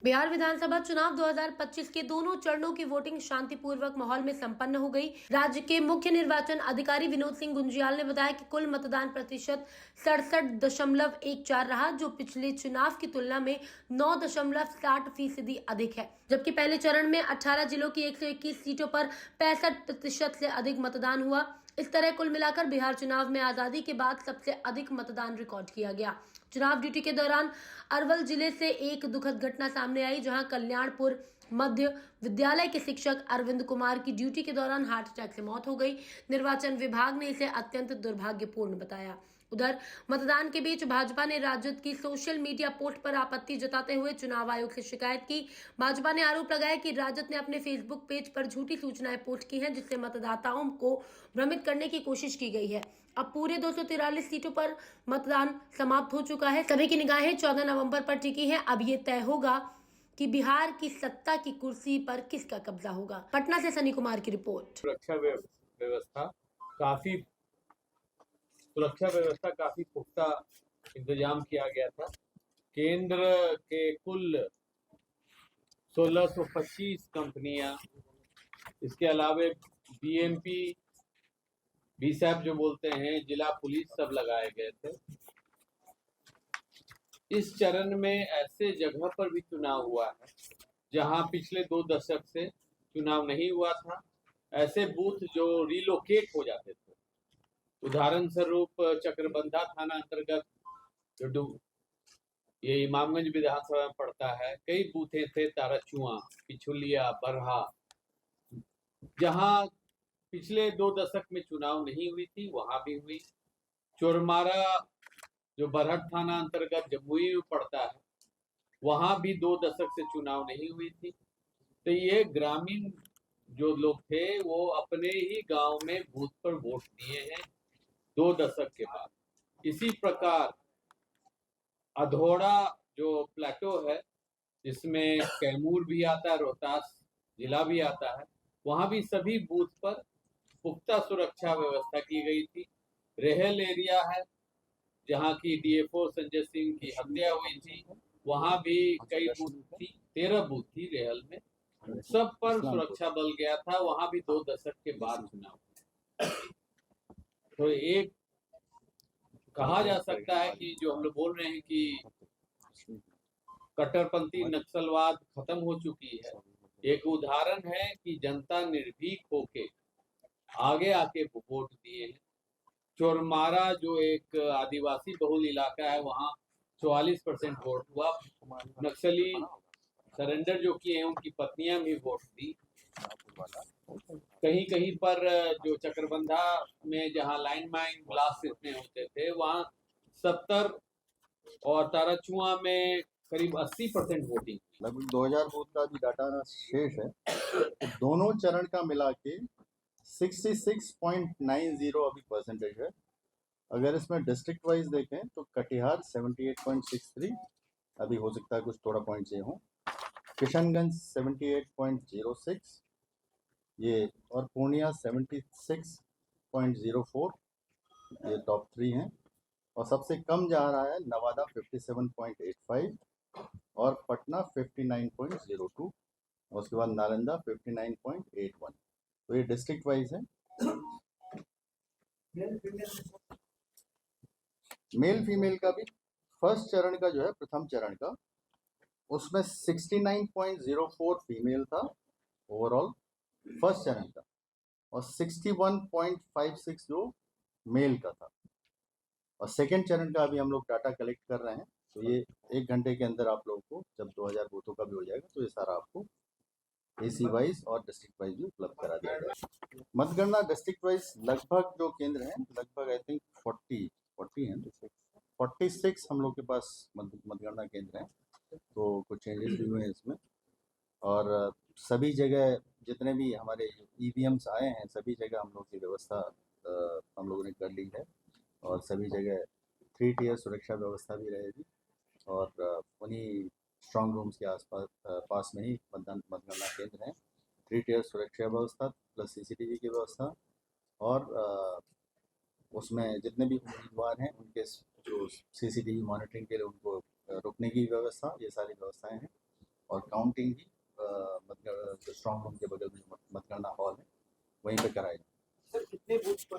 बिहार विधानसभा चुनाव 2025 के दोनों चरणों की वोटिंग शांतिपूर्वक माहौल में संपन्न हो गई। राज्य के मुख्य निर्वाचन अधिकारी विनोद सिंह गुंजियाल ने बताया कि कुल मतदान प्रतिशत 67.14 रहा, जो पिछले चुनाव की तुलना में 9.60% अधिक है। जबकि पहले चरण में 18 जिलों की 121 सीटों पर 65% से अधिक मतदान हुआ। इस तरह कुल मिलाकर बिहार चुनाव में आजादी के बाद सबसे अधिक मतदान रिकॉर्ड किया गया। चुनाव ड्यूटी के दौरान अरवल जिले से एक दुखद घटना सामने आई, जहां कल्याणपुर मध्य विद्यालय के शिक्षक अरविंद कुमार की ड्यूटी के दौरान हार्ट अटैक से मौत हो गई। निर्वाचन विभाग ने इसे अत्यंत दुर्भाग्यपूर्ण बताया। उधर मतदान के बीच भाजपा ने राजद की सोशल मीडिया पोस्ट पर आपत्ति जताते हुए चुनाव आयोग से शिकायत की। भाजपा ने आरोप लगाया कि राजद ने अपने फेसबुक पेज पर झूठी सूचनाएं पोस्ट की हैं, जिससे मतदाताओं को भ्रमित करने की कोशिश की गई है। अब पूरे 243 सीटों पर मतदान समाप्त हो चुका है। सभी की निगाहें 14 नवंबर पर टिकी हैं। अब ये तय होगा कि बिहार की सत्ता की कुर्सी पर किसका कब्जा होगा। पटना से सनी कुमार की रिपोर्ट। सुरक्षा व्यवस्था काफी पुख्ता इंतजाम किया गया था। केंद्र के कुल 1625 कंपनियां, इसके अलावे बीएमपी, बीसैप जो बोलते हैं, जिला पुलिस, सब लगाए गए थे। इस चरण में ऐसे जगह पर भी चुनाव हुआ है जहां पिछले 2 दशक से चुनाव नहीं हुआ था। ऐसे बूथ जो रिलोकेट हो जाते थे, उदाहरण स्वरूप चक्रबंधा थाना अंतर्गत जो ये इमामगंज विधानसभा में पड़ता है, कई बूथे थे, ताराचुआ, पिछुलिया, बरहा, जहां पिछले 2 दशक में चुनाव नहीं हुई थी, वहां भी हुई। चोरमारा जो बरहट थाना अंतर्गत जमुई में पड़ता है, वहां भी 2 दशक से चुनाव नहीं हुई थी। तो ये ग्रामीण जो लोग थे वो अपने ही गांव में बूथ पर वोट दिए हैं 2 दशक के बाद। इसी प्रकार अधौड़ा जो प्लेटो है, जिसमें कैमूर भी आता है, रोहतास जिला भी आता है, वहां भी सभी बूथ पर पुख्ता सुरक्षा व्यवस्था की गई थी। रेहल एरिया है जहां की डीएफओ संजय सिंह की हत्या हुई थी, वहां भी कई बूथ थी, 13 बूथ थी रेहल में, सब पर सुरक्षा बल गया था। वहां भी 2 दशक के बाद चुनाव। तो एक कहा जा सकता है कि जो हम लोग बोल रहे हैं कि कट्टरपंथी नक्सलवाद खत्म हो चुकी है, एक उदाहरण है कि जनता निर्भीक होके आगे आके वोट दिए हैं। चोरमारा जो एक आदिवासी बहुल इलाका है, वहाँ 44% वोट हुआ। नक्सली सरेंडर जो किए हैं उनकी पत्नियां भी वोट दी। कहीं कहीं पर जो चक्रबंधा में जहां लाइन माइन ब्लास्ट इतने होते थे, वहां 70 और ताराचुआ में करीब 80% वोटिंग। लगभग 2000 बूथ का भी डाटा शेष है। तो दोनों चरण का मिला के 66.90 अभी परसेंटेज है। अगर इसमें डिस्ट्रिक्ट वाइज देखें तो कटिहार 78.63, अभी हो सकता है कुछ थोड़ा पॉइंट से हो। किशनगंज 78.06 ये, और पूर्णिया 76.04, ये टॉप 3 हैं। और सबसे कम जा रहा है नवादा 57.85 और पटना 59.02, और उसके बाद नालंदा 59.81। तो ये डिस्ट्रिक्ट वाइज है। मेल फीमेल का भी फर्स्ट चरण का जो है, प्रथम चरण का, उसमें 69.04 फीमेल था ओवरऑल फर्स्ट चरण का, और 61.56 जो मेल का था। और सेकेंड चरण का अभी हम लोग डाटा कलेक्ट कर रहे हैं। तो ये 1 घंटे के अंदर आप लोगों को, जब 2000 बूथों का भी हो जाएगा, तो ये सारा आपको एसी वाइज और डिस्ट्रिक्ट वाइज भी उपलब्ध करा दिया जाएगा। मतगणना डिस्ट्रिक्ट वाइज लगभग जो केंद्र हैं, लगभग आई थिंक 40 हैं, 46 हम लोग के पास मतगणना केंद्र हैं। तो कुछ चेंजेस भी हुए हैं इसमें। और सभी जगह जितने भी हमारे ईवीएम्स आए हैं, सभी जगह हम लोग की व्यवस्था हम लोगों ने कर ली है। और सभी जगह 3 टियर सुरक्षा व्यवस्था भी रहेगी। और उन्हीं स्ट्रांग रूम्स के आसपास पास में ही मतगणना केंद्र हैं। 3 टियर सुरक्षा व्यवस्था प्लस सीसीटीवी की व्यवस्था, और उसमें जितने भी उम्मीदवार हैं उनके जो सीसीटीवी मॉनिटरिंग के लिए उनको रुकने की व्यवस्था, ये सारी व्यवस्थाएं हैं। और काउंटिंग भी जो स्ट्रॉन्ग रूम के बगल में मतगणना हॉल है वहीं पे कराई। सर कितने बूथ पर